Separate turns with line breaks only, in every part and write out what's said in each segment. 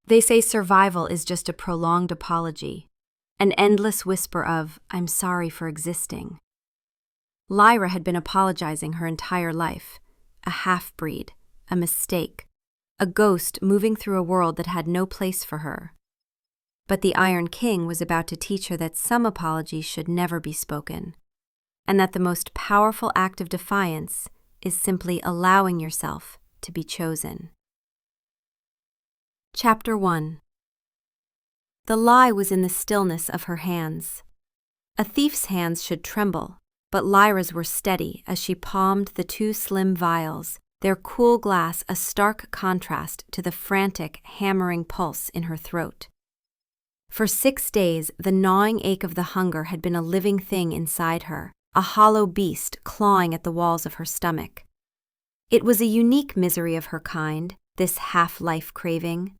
They say survival is just a prolonged apology, an endless whisper of, "I'm sorry for existing." Lyra had been apologizing her entire life, a half-breed, a mistake, a ghost moving through a world that had no place for her. But the Iron King was about to teach her that some apologies should never be spoken, and that the most powerful act of defiance is simply allowing yourself to be chosen. Chapter 1. The lie was in the stillness of her hands. A thief's hands should tremble, but Lyra's were steady as she palmed the two slim vials, their cool glass a stark contrast to the frantic, hammering pulse in her throat. For 6 days, the gnawing ache of the hunger had been a living thing inside her, a hollow beast clawing at the walls of her stomach. It was a unique misery of her kind, this half-life craving.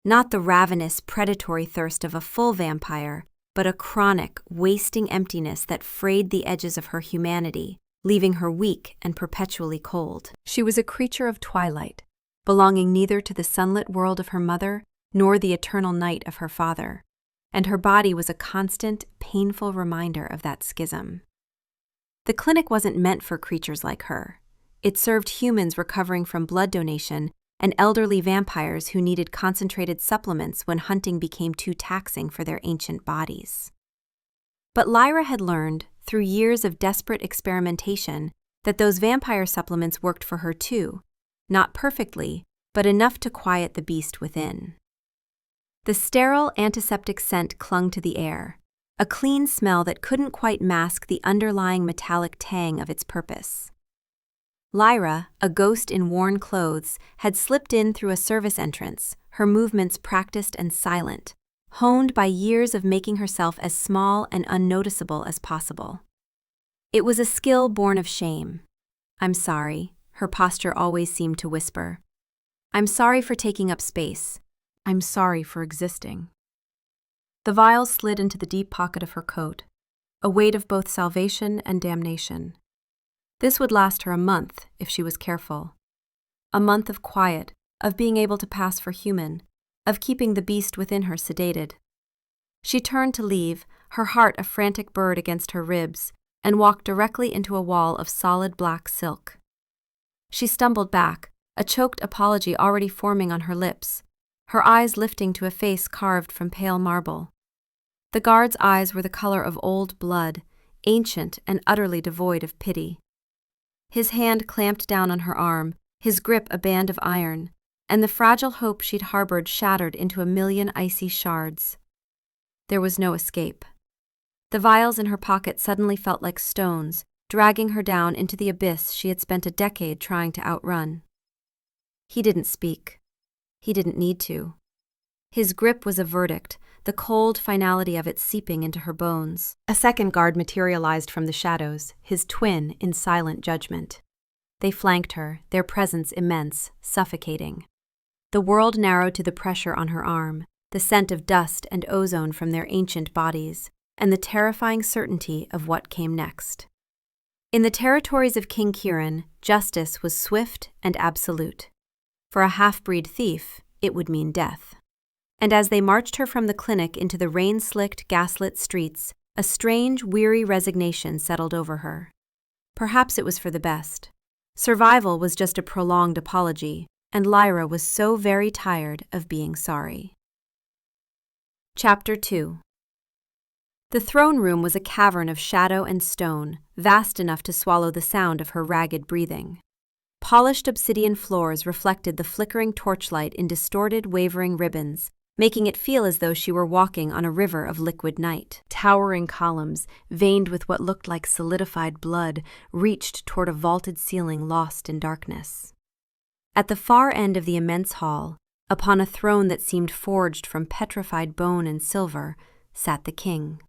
Not the ravenous, predatory thirst of a full vampire, but a chronic, wasting emptiness that frayed the edges of her humanity, leaving her weak and perpetually cold. She was a creature of twilight, belonging neither to the sunlit world of her mother nor the eternal night of her father, and her body was a constant, painful reminder of that schism. The clinic wasn't meant for creatures like her. It served humans recovering from blood donation and elderly vampires who needed concentrated supplements when hunting became too taxing for their ancient bodies. But Lyra had learned, through years of desperate experimentation, that those vampire supplements worked for her too, not perfectly, but enough to quiet the beast within. The sterile, antiseptic scent clung to the air, a clean smell that couldn't quite mask the underlying metallic tang of its purpose. Lyra, a ghost in worn clothes, had slipped in through a service entrance, her movements practiced and silent, honed by years of making herself as small and unnoticeable as possible. It was a skill born of shame. "I'm sorry," her posture always seemed to whisper. "I'm sorry for taking up space. I'm sorry for existing." The vials slid into the deep pocket of her coat, a weight of both salvation and damnation. This would last her a month if she was careful. A month of quiet, of being able to pass for human, of keeping the beast within her sedated. She turned to leave, her heart a frantic bird against her ribs, and walked directly into a wall of solid black silk. She stumbled back, a choked apology already forming on her lips, her eyes lifting to a face carved from pale marble. The guard's eyes were the color of old blood, ancient and utterly devoid of pity. His hand clamped down on her arm, his grip a band of iron, and the fragile hope she'd harbored shattered into a million icy shards. There was no escape. The vials in her pocket suddenly felt like stones, dragging her down into the abyss she had spent a decade trying to outrun. He didn't speak. He didn't need to. His grip was a verdict, the cold finality of it seeping into her bones. A second guard materialized from the shadows, his twin in silent judgment. They flanked her, their presence immense, suffocating. The world narrowed to the pressure on her arm, the scent of dust and ozone from their ancient bodies, and the terrifying certainty of what came next. In the territories of King Kieran, justice was swift and absolute. For a half-breed thief, it would mean death. And as they marched her from the clinic into the rain-slicked, gaslit streets, a strange, weary resignation settled over her. Perhaps it was for the best. Survival was just a prolonged apology, and Lyra was so very tired of being sorry. Chapter 2. The throne room was a cavern of shadow and stone, vast enough to swallow the sound of her ragged breathing. Polished obsidian floors reflected the flickering torchlight in distorted, wavering ribbons, making it feel as though she were walking on a river of liquid night. Towering columns, veined with what looked like solidified blood, reached toward a vaulted ceiling lost in darkness. At the far end of the immense hall, upon a throne that seemed forged from petrified bone and silver, sat the king.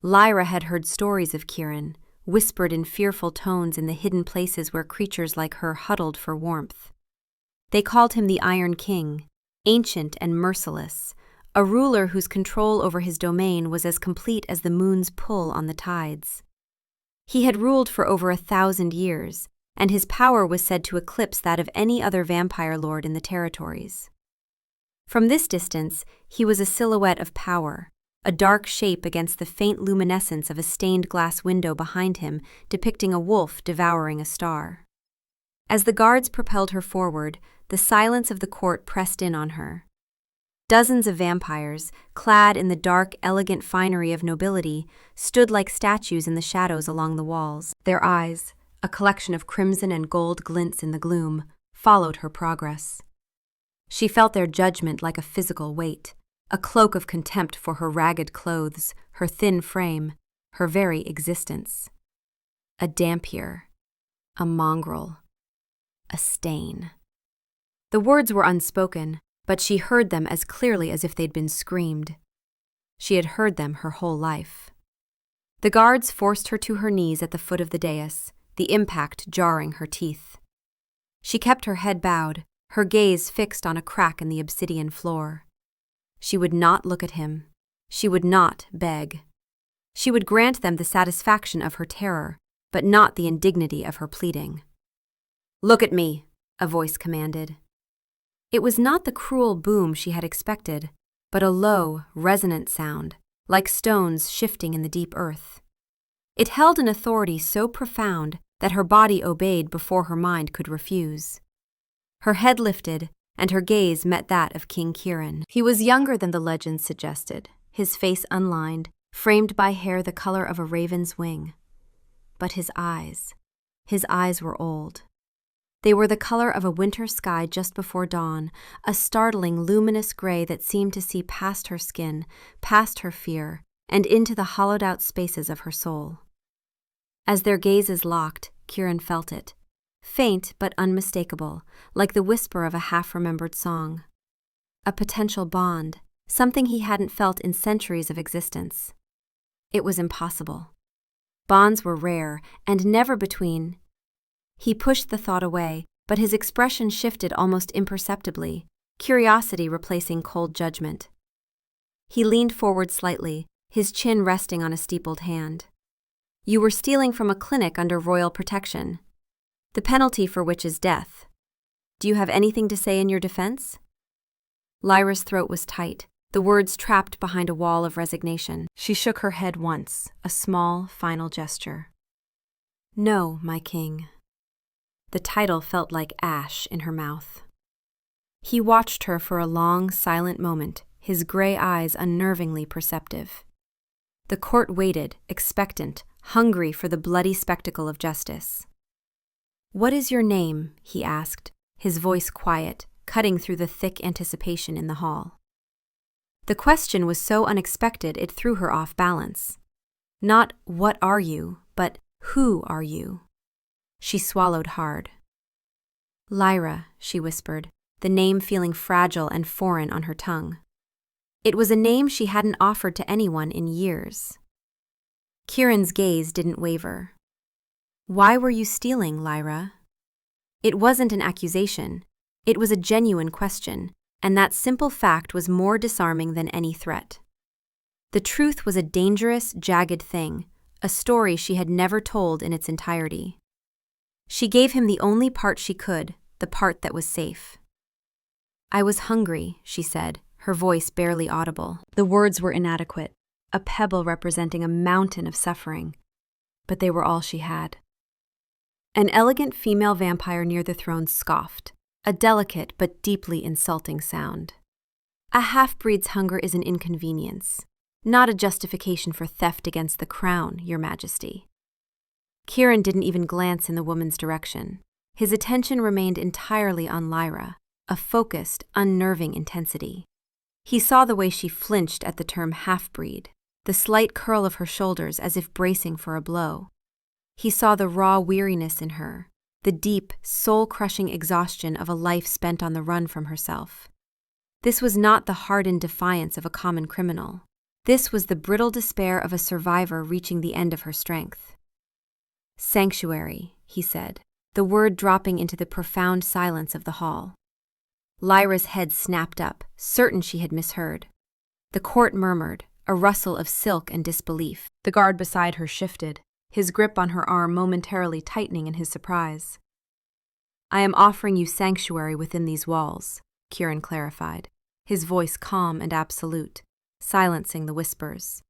Lyra had heard stories of Kieran, whispered in fearful tones in the hidden places where creatures like her huddled for warmth. They called him the Iron King, ancient and merciless, a ruler whose control over his domain was as complete as the moon's pull on the tides. He had ruled for over 1,000 years, and his power was said to eclipse that of any other vampire lord in the territories. From this distance, he was a silhouette of power, a dark shape against the faint luminescence of a stained glass window behind him depicting a wolf devouring a star. As the guards propelled her forward, the silence of the court pressed in on her. Dozens of vampires, clad in the dark, elegant finery of nobility, stood like statues in the shadows along the walls. Their eyes, a collection of crimson and gold glints in the gloom, followed her progress. She felt their judgment like a physical weight, a cloak of contempt for her ragged clothes, her thin frame, her very existence. A Dhampir, a mongrel, a stain. The words were unspoken, but she heard them as clearly as if they'd been screamed. She had heard them her whole life. The guards forced her to her knees at the foot of the dais, the impact jarring her teeth. She kept her head bowed, her gaze fixed on a crack in the obsidian floor. She would not look at him. She would not beg. She would grant them the satisfaction of her terror, but not the indignity of her pleading. "Look at me," a voice commanded. It was not the cruel boom she had expected, but a low, resonant sound, like stones shifting in the deep earth. It held an authority so profound that her body obeyed before her mind could refuse. Her head lifted, and her gaze met that of King Kieran. He was younger than the legend suggested, his face unlined, framed by hair the color of a raven's wing. But his eyes were old. They were the color of a winter sky just before dawn, a startling, luminous gray that seemed to see past her skin, past her fear, and into the hollowed-out spaces of her soul. As their gazes locked, Kieran felt it, faint but unmistakable, like the whisper of a half-remembered song. A potential bond, something he hadn't felt in centuries of existence. It was impossible. Bonds were rare, and never between. He pushed the thought away, but his expression shifted almost imperceptibly, curiosity replacing cold judgment. He leaned forward slightly, his chin resting on a steepled hand. "You were stealing from a clinic under royal protection, the penalty for which is death. Do you have anything to say in your defense?" Lyra's throat was tight, the words trapped behind a wall of resignation. She shook her head once, a small, final gesture. "No, my king." The title felt like ash in her mouth. He watched her for a long, silent moment, his gray eyes unnervingly perceptive. The court waited, expectant, hungry for the bloody spectacle of justice. "What is your name?" he asked, his voice quiet, cutting through the thick anticipation in the hall. The question was so unexpected it threw her off balance. Not "what are you," but "who are you?" She swallowed hard. "Lyra," she whispered, the name feeling fragile and foreign on her tongue. It was a name she hadn't offered to anyone in years. Kieran's gaze didn't waver. "Why were you stealing, Lyra?" It wasn't an accusation. It was a genuine question, and that simple fact was more disarming than any threat. The truth was a dangerous, jagged thing, a story she had never told in its entirety. She gave him the only part she could, the part that was safe. "I was hungry," she said, her voice barely audible. The words were inadequate, a pebble representing a mountain of suffering, but they were all she had. An elegant female vampire near the throne scoffed, a delicate but deeply insulting sound. "A half-breed's hunger is an inconvenience, not a justification for theft against the crown, Your Majesty." Kieran didn't even glance in the woman's direction. His attention remained entirely on Lyra, a focused, unnerving intensity. He saw the way she flinched at the term half-breed, the slight curl of her shoulders as if bracing for a blow. He saw the raw weariness in her, the deep, soul-crushing exhaustion of a life spent on the run from herself. This was not the hardened defiance of a common criminal. This was the brittle despair of a survivor reaching the end of her strength. "Sanctuary," he said, the word dropping into the profound silence of the hall. Lyra's head snapped up, certain she had misheard. The court murmured, a rustle of silk and disbelief. The guard beside her shifted, his grip on her arm momentarily tightening in his surprise. "I am offering you sanctuary within these walls," Kieran clarified, his voice calm and absolute, silencing the whispers.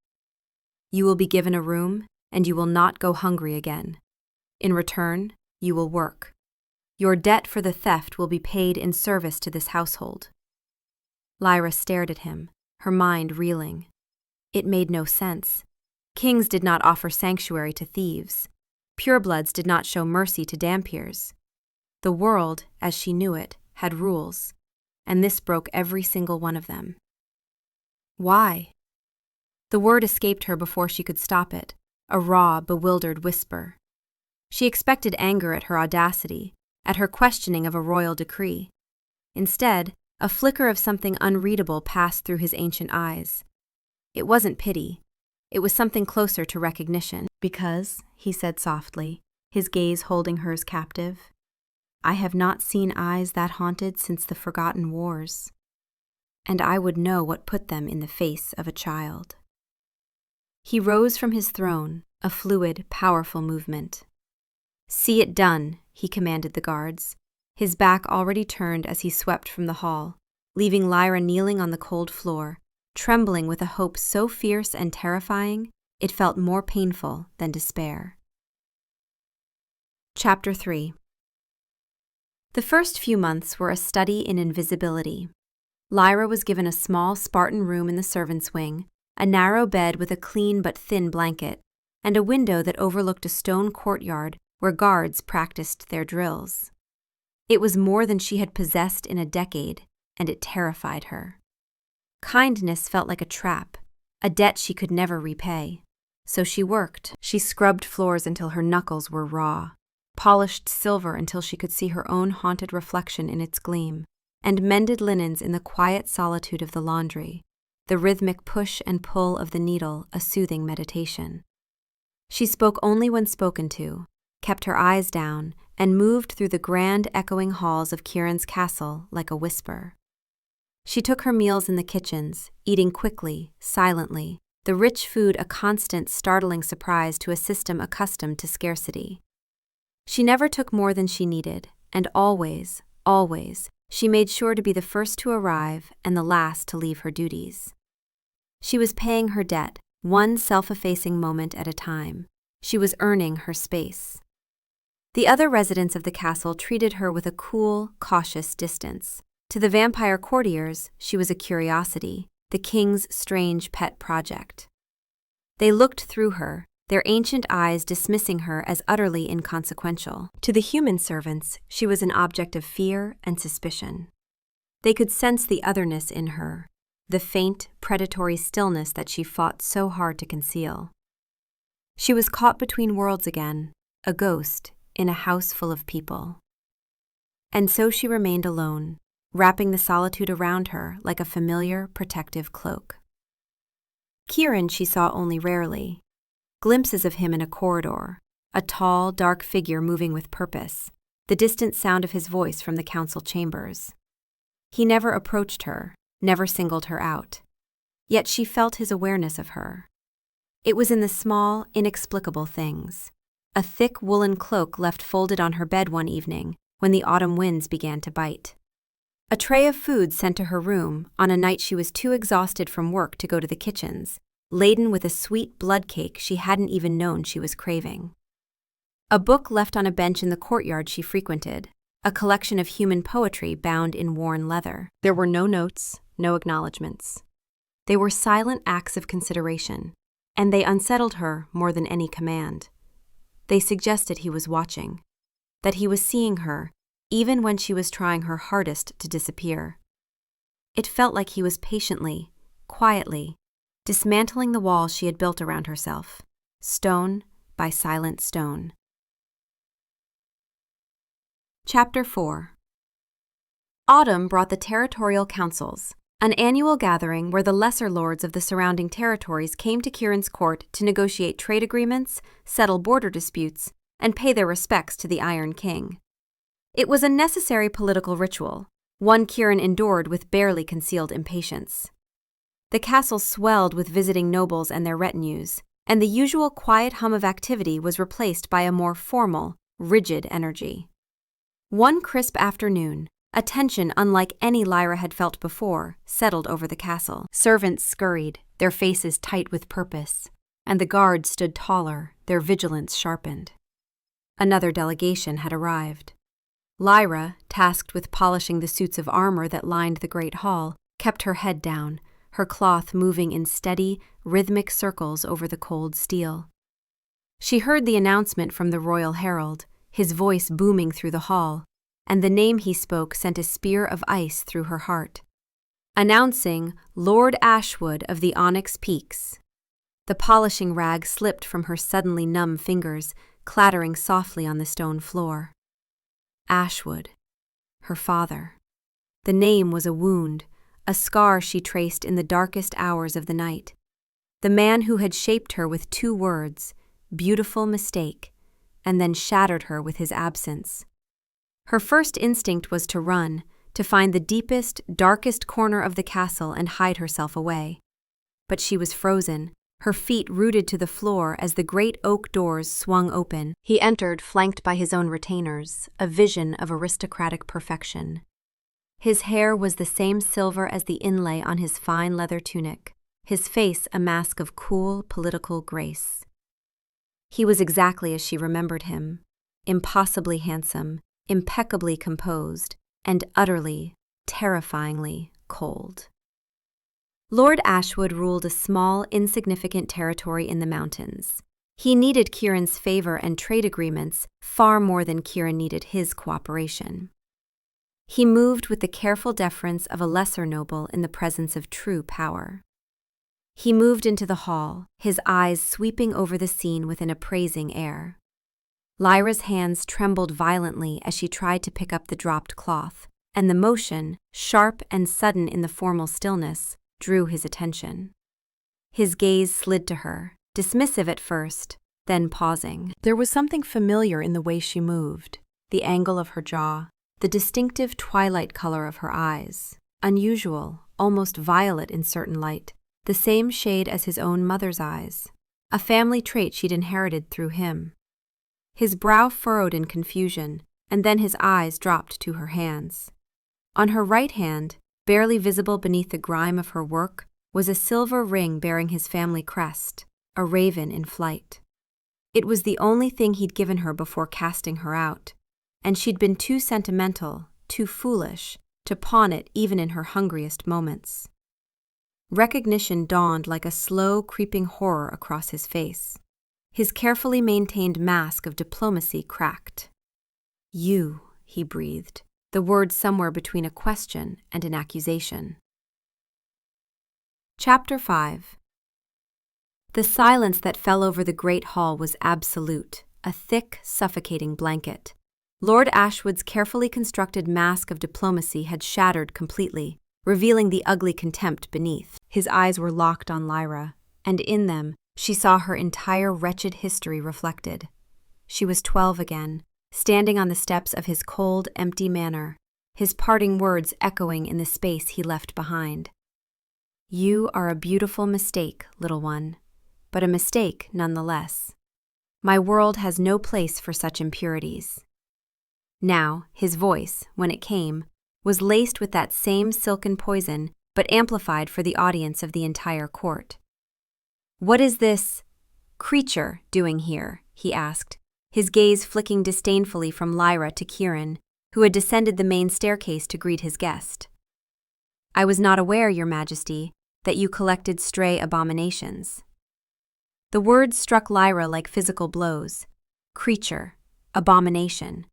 "You will be given a room, and you will not go hungry again. In return, you will work. Your debt for the theft will be paid in service to this household." Lyra stared at him, her mind reeling. It made no sense. Kings did not offer sanctuary to thieves. Purebloods did not show mercy to Dhampirs. The world, as she knew it, had rules, and this broke every single one of them. Why? The word escaped her before she could stop it, a raw, bewildered whisper. She expected anger at her audacity, at her questioning of a royal decree. Instead, a flicker of something unreadable passed through his ancient eyes. It wasn't pity. It was something closer to recognition. "Because," he said softly, his gaze holding hers captive, "I have not seen eyes that haunted since the forgotten wars. And I would know what put them in the face of a child." He rose from his throne, a fluid, powerful movement. "See it done," he commanded the guards, his back already turned as he swept from the hall, leaving Lyra kneeling on the cold floor, trembling with a hope so fierce and terrifying it felt more painful than despair. Chapter 3. The first few months were a study in invisibility. Lyra was given a small Spartan room in the servants' wing, a narrow bed with a clean but thin blanket, and a window that overlooked a stone courtyard where guards practiced their drills. It was more than she had possessed in a decade, and it terrified her. Kindness felt like a trap, a debt she could never repay. So she worked. She scrubbed floors until her knuckles were raw, polished silver until she could see her own haunted reflection in its gleam, and mended linens in the quiet solitude of the laundry, the rhythmic push and pull of the needle a soothing meditation. She spoke only when spoken to, kept her eyes down, and moved through the grand echoing halls of Kieran's castle like a whisper. She took her meals in the kitchens, eating quickly, silently, the rich food a constant, startling surprise to a system accustomed to scarcity. She never took more than she needed, and always, she made sure to be the first to arrive and the last to leave her duties. She was paying her debt, one self-effacing moment at a time. She was earning her space. The other residents of the castle treated her with a cool, cautious distance. To the vampire courtiers, she was a curiosity, the king's strange pet project. They looked through her, their ancient eyes dismissing her as utterly inconsequential. To the human servants, she was an object of fear and suspicion. They could sense the otherness in her, the faint, predatory stillness that she fought so hard to conceal. She was caught between worlds again, a ghost in a house full of people. And so she remained alone, wrapping the solitude around her like a familiar, protective cloak. Kieran she saw only rarely. Glimpses of him in a corridor, a tall, dark figure moving with purpose, the distant sound of his voice from the council chambers. He never approached her, never singled her out. Yet she felt his awareness of her. It was in the small, inexplicable things. A thick woolen cloak left folded on her bed one evening when the autumn winds began to bite. A tray of food sent to her room on a night she was too exhausted from work to go to the kitchens, laden with a sweet blood cake she hadn't even known she was craving. A book left on a bench in the courtyard she frequented, a collection of human poetry bound in worn leather. There were no notes, no acknowledgments. They were silent acts of consideration, and they unsettled her more than any command. They suggested he was watching, that he was seeing her, even when she was trying her hardest to disappear. It felt like he was patiently, quietly, dismantling the walls she had built around herself, stone by silent stone. Chapter 4. Autumn brought the territorial councils, an annual gathering where the lesser lords of the surrounding territories came to Kieran's court to negotiate trade agreements, settle border disputes, and pay their respects to the Iron King. It was a necessary political ritual, one Kieran endured with barely concealed impatience. The castle swelled with visiting nobles and their retinues, and the usual quiet hum of activity was replaced by a more formal, rigid energy. One crisp afternoon, A tension unlike any Lyra had felt before settled over the castle. Servants scurried, their faces tight with purpose, and the guards stood taller, their vigilance sharpened. Another delegation had arrived. Lyra, tasked with polishing the suits of armor that lined the great hall, kept her head down, her cloth moving in steady, rhythmic circles over the cold steel. She heard the announcement from the royal herald, his voice booming through the hall, and the name he spoke sent a spear of ice through her heart. Announcing Lord Ashwood of the Onyx Peaks. The polishing rag slipped from her suddenly numb fingers, clattering softly on the stone floor. Ashwood, her father. The name was a wound, a scar she traced in the darkest hours of the night. The man who had shaped her with 2 words, beautiful mistake, and then shattered her with his absence. Her first instinct was to run, to find the deepest, darkest corner of the castle and hide herself away. But she was frozen, her feet rooted to the floor as the great oak doors swung open. He entered, flanked by his own retainers, a vision of aristocratic perfection. His hair was the same silver as the inlay on his fine leather tunic, his face a mask of cool, political grace. He was exactly as she remembered him, impossibly handsome, impeccably composed, and utterly, terrifyingly cold. Lord Ashwood ruled a small, insignificant territory in the mountains. He needed Kieran's favor and trade agreements far more than Kieran needed his cooperation. He moved with the careful deference of a lesser noble in the presence of true power. He moved into the hall, his eyes sweeping over the scene with an appraising air. Lyra's hands trembled violently as she tried to pick up the dropped cloth, and the motion, sharp and sudden in the formal stillness, drew his attention. His gaze slid to her, dismissive at first, then pausing. There was something familiar in the way she moved, the angle of her jaw, the distinctive twilight color of her eyes, unusual, almost violet in certain light, the same shade as his own mother's eyes, a family trait she'd inherited through him. His brow furrowed in confusion, and then his eyes dropped to her hands. On her right hand, barely visible beneath the grime of her work, was a silver ring bearing his family crest, a raven in flight. It was the only thing he'd given her before casting her out, and she'd been too sentimental, too foolish, to pawn it even in her hungriest moments. Recognition dawned like a slow, creeping horror across his face. His carefully maintained mask of diplomacy cracked. "You," he breathed, the word somewhere between a question and an accusation. Chapter 5. The silence that fell over the great hall was absolute, a thick, suffocating blanket. Lord Ashwood's carefully constructed mask of diplomacy had shattered completely, revealing the ugly contempt beneath. His eyes were locked on Lyra, and in them she saw her entire wretched history reflected. She was 12 again, standing on the steps of his cold, empty manor, his parting words echoing in the space he left behind. "You are a beautiful mistake, little one, but a mistake nonetheless. My world has no place for such impurities." Now, his voice, when it came, was laced with that same silken poison, but amplified for the audience of the entire court. "What is this creature doing here?" he asked, his gaze flicking disdainfully from Lyra to Kieran, who had descended the main staircase to greet his guest. "I was not aware, Your Majesty, that you collected stray abominations." The words struck Lyra like physical blows. Creature, abomination.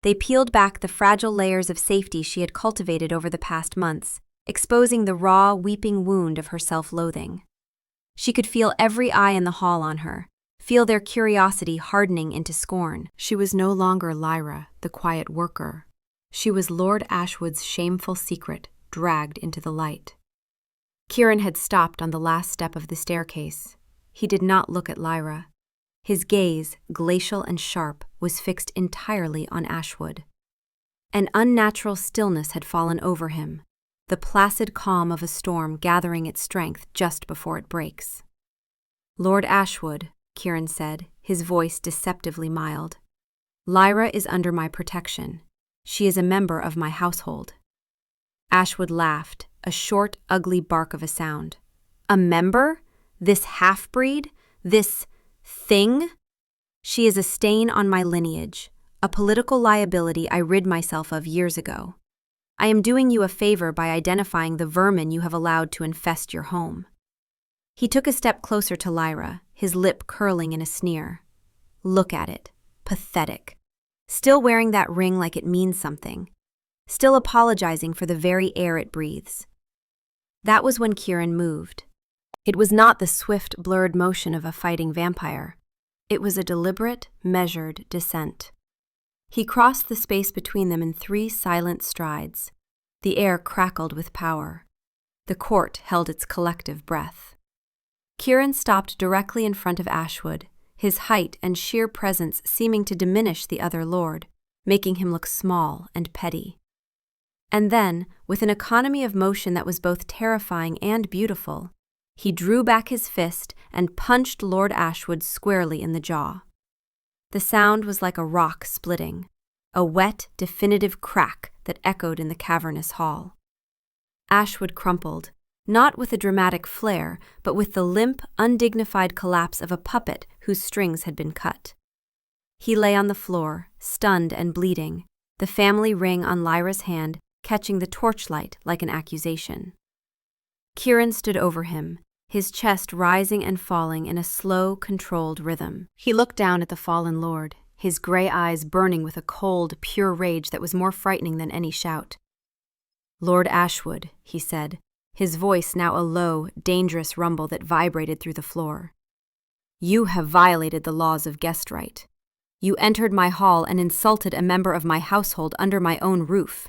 They peeled back the fragile layers of safety she had cultivated over the past months, exposing the raw, weeping wound of her self-loathing. She could feel every eye in the hall on her, feel their curiosity hardening into scorn. She was no longer Lyra, the quiet worker. She was Lord Ashwood's shameful secret, dragged into the light. Kieran had stopped on the last step of the staircase. He did not look at Lyra. His gaze, glacial and sharp, was fixed entirely on Ashwood. An unnatural stillness had fallen over him, the placid calm of a storm gathering its strength just before it breaks. "Lord Ashwood," Kieran said, his voice deceptively mild, "Lyra is under my protection. She is a member of my household. Ashwood laughed, a short, ugly bark of a sound. A member? This half-breed? This thing? She is a stain on my lineage, a political liability I rid myself of years ago. I am doing you a favor by identifying the vermin you have allowed to infest your home. He took a step closer to Lyra, his lip curling in a sneer. Look at it. Pathetic. Still wearing that ring like it means something. Still apologizing for the very air it breathes. That was when Kieran moved. It was not the swift, blurred motion of a fighting vampire. It was a deliberate, measured descent. He crossed the space between them in 3 silent strides. The air crackled with power. The court held its collective breath. Kieran stopped directly in front of Ashwood, his height and sheer presence seeming to diminish the other lord, making him look small and petty. And then, with an economy of motion that was both terrifying and beautiful, he drew back his fist and punched Lord Ashwood squarely in the jaw. The sound was like a rock splitting, a wet, definitive crack that echoed in the cavernous hall. Ashwood crumpled, not with a dramatic flare, but with the limp, undignified collapse of a puppet whose strings had been cut. He lay on the floor, stunned and bleeding, the family ring on Lyra's hand catching the torchlight like an accusation. Kieran stood over him, his chest rising and falling in a slow, controlled rhythm. He looked down at the fallen lord, his gray eyes burning with a cold, pure rage that was more frightening than any shout. "Lord Ashwood," he said, his voice now a low, dangerous rumble that vibrated through the floor. "You have violated the laws of guest right. You entered my hall and insulted a member of my household under my own roof.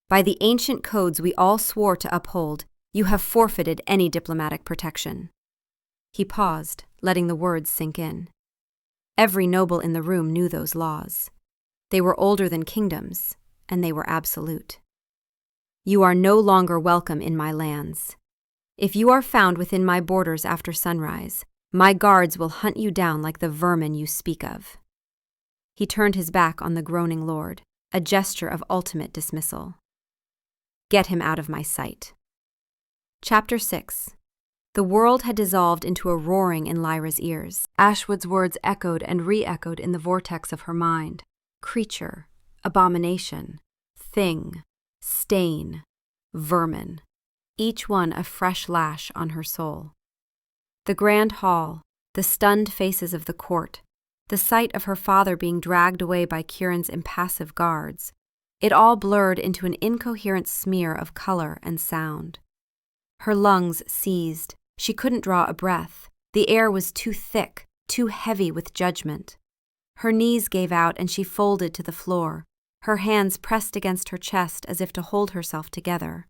By the ancient codes we all swore to uphold, you have forfeited any diplomatic protection." He paused, letting the words sink in. Every noble in the room knew those laws. They were older than kingdoms, and they were absolute. "You are no longer welcome in my lands. If you are found within my borders after sunrise, my guards will hunt you down like the vermin you speak of." He turned his back on the groaning lord, a gesture of ultimate dismissal. "Get him out of my sight." Chapter 6. The world had dissolved into a roaring in Lyra's ears. Ashwood's words echoed and re-echoed in the vortex of her mind. Creature, abomination, thing, stain, vermin, each one a fresh lash on her soul. The grand hall, the stunned faces of the court, the sight of her father being dragged away by Kieran's impassive guards, it all blurred into an incoherent smear of color and sound. Her lungs seized. She couldn't draw a breath. The air was too thick, too heavy with judgment. Her knees gave out and she folded to the floor, her hands pressed against her chest as if to hold herself together.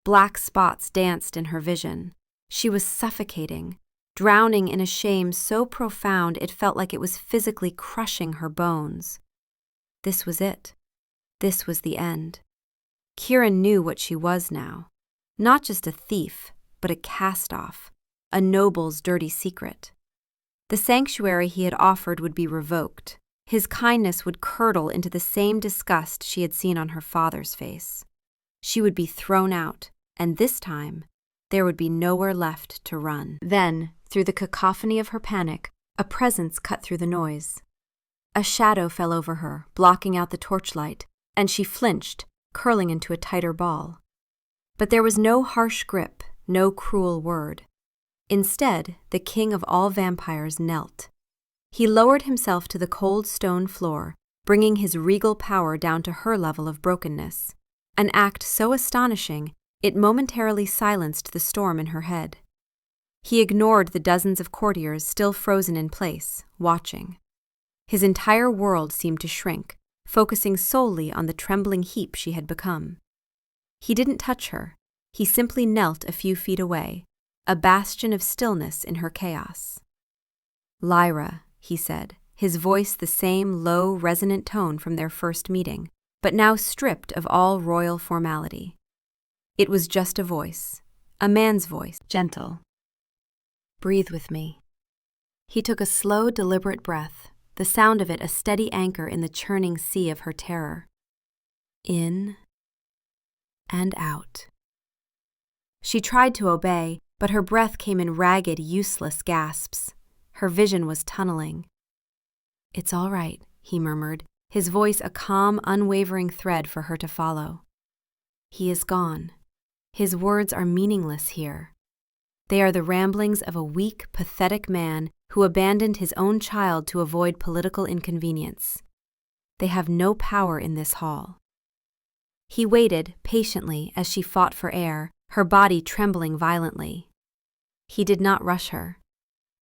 Black spots danced in her vision. She was suffocating, drowning in a shame so profound it felt like it was physically crushing her bones. This was it. This was the end. Kieran knew what she was now. Not just a thief, but a cast-off, a noble's dirty secret. The sanctuary he had offered would be revoked. His kindness would curdle into the same disgust she had seen on her father's face. She would be thrown out, and this time, there would be nowhere left to run. Then, through the cacophony of her panic, a presence cut through the noise. A shadow fell over her, blocking out the torchlight, and she flinched, curling into a tighter ball. But there was no harsh grip, no cruel word. Instead, the king of all vampires knelt. He lowered himself to the cold stone floor, bringing his regal power down to her level of brokenness, an act so astonishing it momentarily silenced the storm in her head. He ignored the dozens of courtiers still frozen in place, watching. His entire world seemed to shrink, focusing solely on the trembling heap she had become. He didn't touch her. He simply knelt a few feet away, a bastion of stillness in her chaos. "Lyra," he said, his voice the same low, resonant tone from their first meeting, but now stripped of all royal formality. It was just a voice, a man's voice, gentle. "Breathe with me." He took a slow, deliberate breath, the sound of it a steady anchor in the churning sea of her terror. In and out. She tried to obey, but her breath came in ragged, useless gasps. Her vision was tunneling. "It's all right," he murmured, his voice a calm, unwavering thread for her to follow. "He is gone. His words are meaningless here. They are the ramblings of a weak, pathetic man who abandoned his own child to avoid political inconvenience. They have no power in this hall." He waited patiently as she fought for air, her body trembling violently. He did not rush her.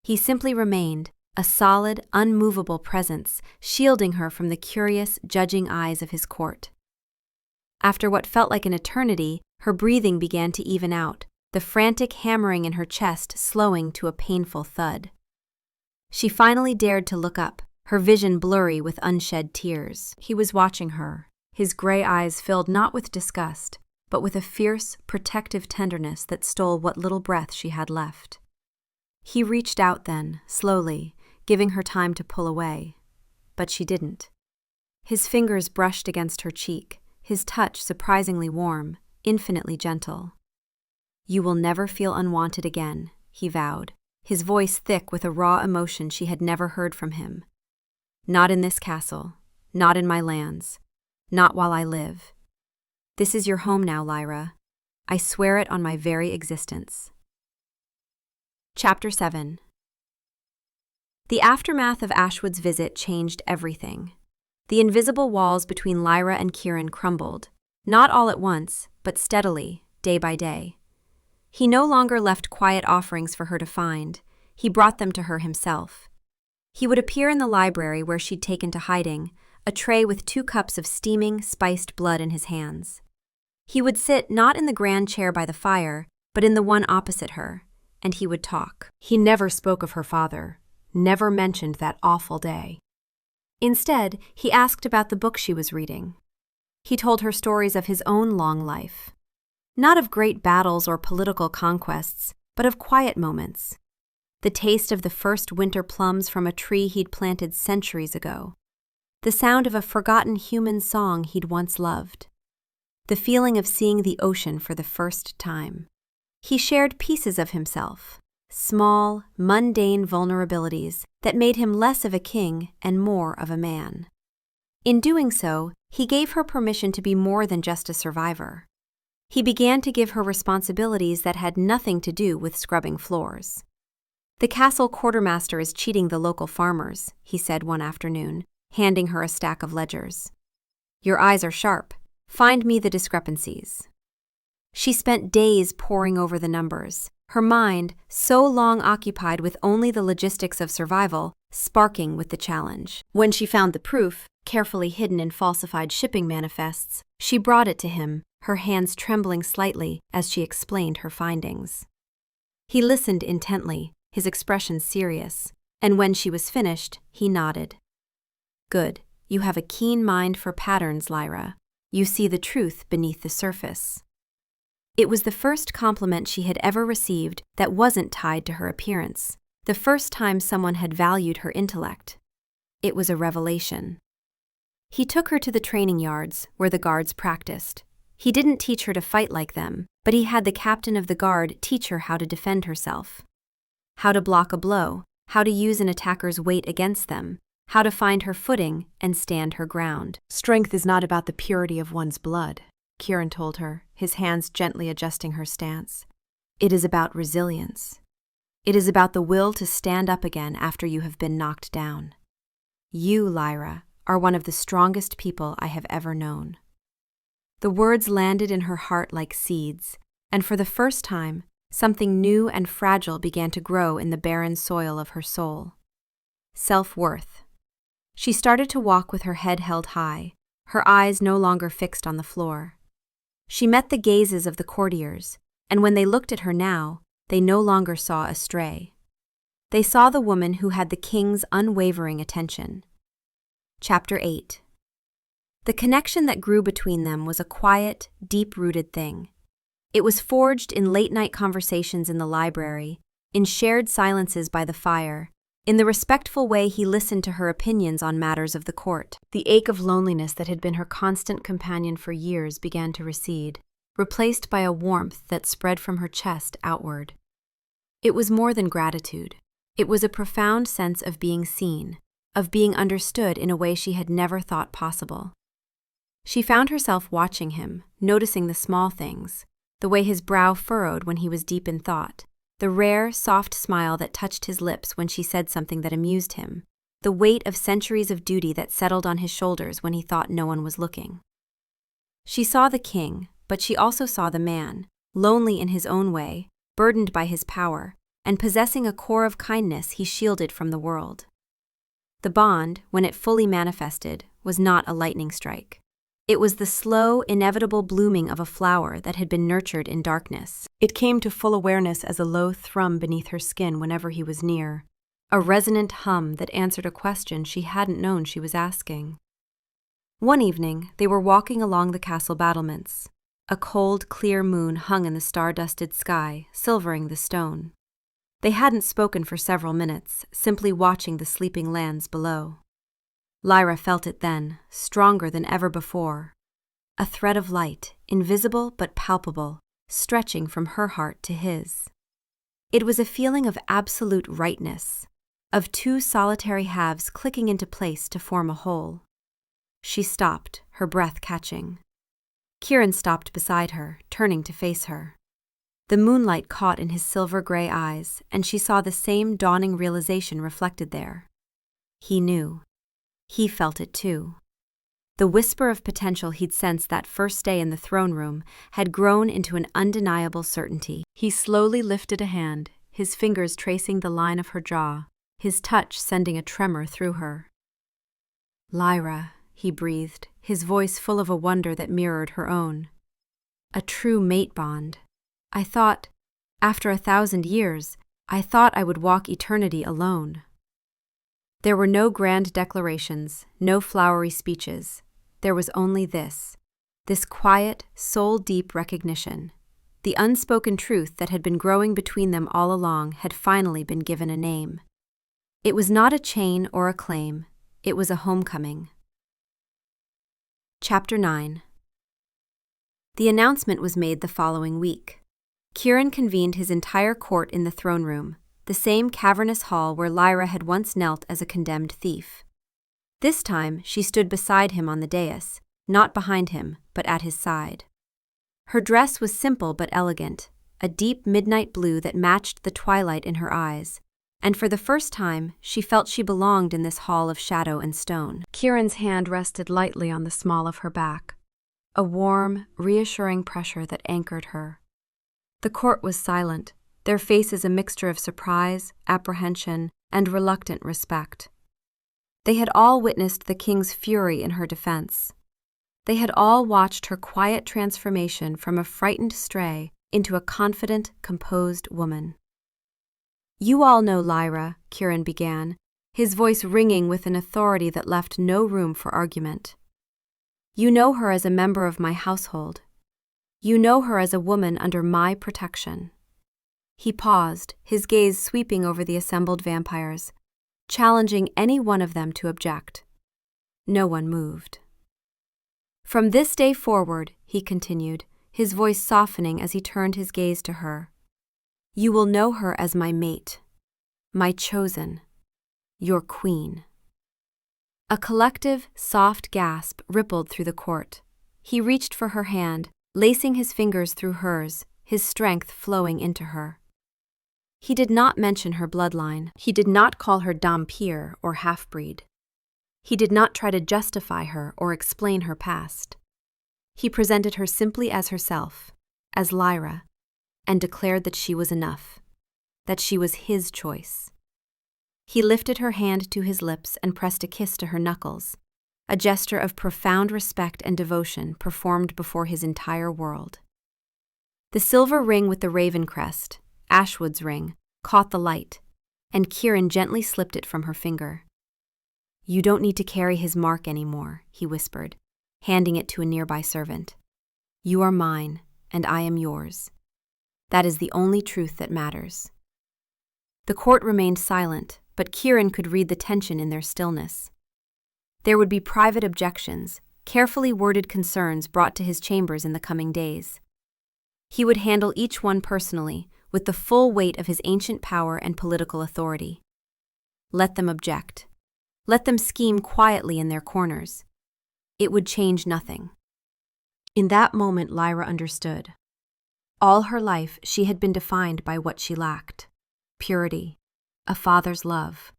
He simply remained, a solid, unmovable presence, shielding her from the curious, judging eyes of his court. After what felt like an eternity, her breathing began to even out, the frantic hammering in her chest slowing to a painful thud. She finally dared to look up, her vision blurry with unshed tears. He was watching her, his gray eyes filled not with disgust, but with a fierce, protective tenderness that stole what little breath she had left. He reached out then, slowly, giving her time to pull away. But she didn't. His fingers brushed against her cheek, his touch surprisingly warm, infinitely gentle. "You will never feel unwanted again," he vowed, his voice thick with a raw emotion she had never heard from him. "Not in this castle, not in my lands, not while I live. This is your home now, Lyra. I swear it on my very existence." Chapter 7. The aftermath of Ashwood's visit changed everything. The invisible walls between Lyra and Kieran crumbled, not all at once, but steadily, day by day. He no longer left quiet offerings for her to find, he brought them to her himself. He would appear in the library where she'd taken to hiding, a tray with 2 cups of steaming, spiced blood in his hands. He would sit not in the grand chair by the fire, but in the one opposite her, and he would talk. He never spoke of her father, never mentioned that awful day. Instead, he asked about the book she was reading. He told her stories of his own long life. Not of great battles or political conquests, but of quiet moments. The taste of the first winter plums from a tree he'd planted centuries ago. The sound of a forgotten human song he'd once loved. The feeling of seeing the ocean for the first time. He shared pieces of himself, small, mundane vulnerabilities that made him less of a king and more of a man. In doing so, he gave her permission to be more than just a survivor. He began to give her responsibilities that had nothing to do with scrubbing floors. "The castle quartermaster is cheating the local farmers," he said one afternoon, handing her a stack of ledgers. "Your eyes are sharp. Find me the discrepancies." She spent days poring over the numbers, her mind, so long occupied with only the logistics of survival, sparking with the challenge. When she found the proof, carefully hidden in falsified shipping manifests, she brought it to him, her hands trembling slightly as she explained her findings. He listened intently, his expression serious, and when she was finished, he nodded. "Good, you have a keen mind for patterns, Lyra. You see the truth beneath the surface." It was the first compliment she had ever received that wasn't tied to her appearance, the first time someone had valued her intellect. It was a revelation. He took her to the training yards, where the guards practiced. He didn't teach her to fight like them, but he had the captain of the guard teach her how to defend herself. How to block a blow, how to use an attacker's weight against them, how to find her footing and stand her ground. "Strength is not about the purity of one's blood," Kieran told her, his hands gently adjusting her stance. "It is about resilience. It is about the will to stand up again after you have been knocked down. You, Lyra, are one of the strongest people I have ever known." The words landed in her heart like seeds, and for the first time, something new and fragile began to grow in the barren soil of her soul. Self-worth. She started to walk with her head held high, her eyes no longer fixed on the floor. She met the gazes of the courtiers, and when they looked at her now, they no longer saw a stray. They saw the woman who had the king's unwavering attention. Chapter 8. The connection that grew between them was a quiet, deep-rooted thing. It was forged in late-night conversations in the library, in shared silences by the fire, In the respectful way he listened to her opinions on matters of the court. The ache of loneliness that had been her constant companion for years began to recede, replaced by a warmth that spread from her chest outward. It was more than gratitude. It was a profound sense of being seen, of being understood in a way she had never thought possible. She found herself watching him, noticing the small things, the way his brow furrowed when he was deep in thought, the rare, soft smile that touched his lips when she said something that amused him, the weight of centuries of duty that settled on his shoulders when he thought no one was looking. She saw the king, but she also saw the man, lonely in his own way, burdened by his power, and possessing a core of kindness he shielded from the world. The bond, when it fully manifested, was not a lightning strike. It was the slow, inevitable blooming of a flower that had been nurtured in darkness. It came to full awareness as a low thrum beneath her skin whenever he was near, a resonant hum that answered a question she hadn't known she was asking. One evening, they were walking along the castle battlements. A cold, clear moon hung in the star-dusted sky, silvering the stone. They hadn't spoken for several minutes, simply watching the sleeping lands below. Lyra felt it then, stronger than ever before. A thread of light, invisible but palpable, stretching from her heart to his. It was a feeling of absolute rightness, of two solitary halves clicking into place to form a whole. She stopped, her breath catching. Kieran stopped beside her, turning to face her. The moonlight caught in his silver-gray eyes, and she saw the same dawning realization reflected there. He knew. He felt it too. The whisper of potential he'd sensed that first day in the throne room had grown into an undeniable certainty. He slowly lifted a hand, his fingers tracing the line of her jaw, his touch sending a tremor through her. "Lyra," he breathed, his voice full of a wonder that mirrored her own. "A true mate bond. I thought, after 1,000 years, I thought I would walk eternity alone." There were no grand declarations, no flowery speeches. There was only this quiet, soul-deep recognition. The unspoken truth that had been growing between them all along had finally been given a name. It was not a chain or a claim. It was a homecoming. Chapter 9. The announcement was made the following week. Kieran convened his entire court in the throne room, the same cavernous hall where Lyra had once knelt as a condemned thief. This time, she stood beside him on the dais, not behind him, but at his side. Her dress was simple but elegant, a deep midnight blue that matched the twilight in her eyes, and for the first time, she felt she belonged in this hall of shadow and stone. Kieran's hand rested lightly on the small of her back, a warm, reassuring pressure that anchored her. The court was silent, their faces a mixture of surprise, apprehension, and reluctant respect. They had all witnessed the king's fury in her defense. They had all watched her quiet transformation from a frightened stray into a confident, composed woman. "You all know Lyra," Kieran began, his voice ringing with an authority that left no room for argument. "You know her as a member of my household. You know her as a woman under my protection." He paused, his gaze sweeping over the assembled vampires, challenging any one of them to object. No one moved. "From this day forward," he continued, his voice softening as he turned his gaze to her, "you will know her as my mate, my chosen, your queen." A collective, soft gasp rippled through the court. He reached for her hand, lacing his fingers through hers, his strength flowing into her. He did not mention her bloodline. He did not call her Dhampir or half-breed. He did not try to justify her or explain her past. He presented her simply as herself, as Lyra, and declared that she was enough, that she was his choice. He lifted her hand to his lips and pressed a kiss to her knuckles, a gesture of profound respect and devotion performed before his entire world. The silver ring with the raven crest, Ashwood's ring, caught the light, and Kieran gently slipped it from her finger. "You don't need to carry his mark anymore," he whispered, handing it to a nearby servant. "You are mine, and I am yours. That is the only truth that matters." The court remained silent, but Kieran could read the tension in their stillness. There would be private objections, carefully worded concerns brought to his chambers in the coming days. He would handle each one personally, with the full weight of his ancient power and political authority. Let them object. Let them scheme quietly in their corners. It would change nothing. In that moment, Lyra understood. All her life, she had been defined by what she lacked: purity, a father's love,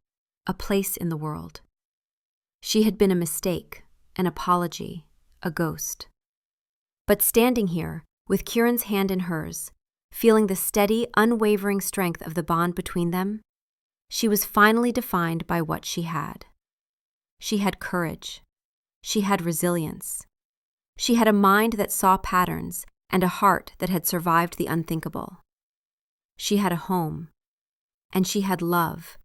a place in the world. She had been a mistake, an apology, a ghost. But standing here, with Kieran's hand in hers, feeling the steady, unwavering strength of the bond between them, she was finally defined by what she had. She had courage. She had resilience. She had a mind that saw patterns and a heart that had survived the unthinkable. She had a home. And she had love,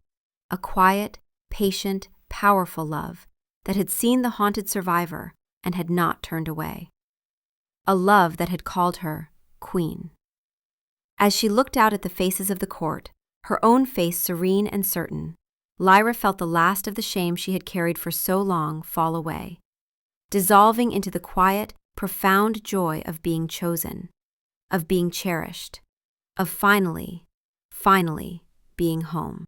a quiet, patient, powerful love that had seen the haunted survivor and had not turned away. A love that had called her Queen. As she looked out at the faces of the court, her own face serene and certain, Lyra felt the last of the shame she had carried for so long fall away, dissolving into the quiet, profound joy of being chosen, of being cherished, of finally being home.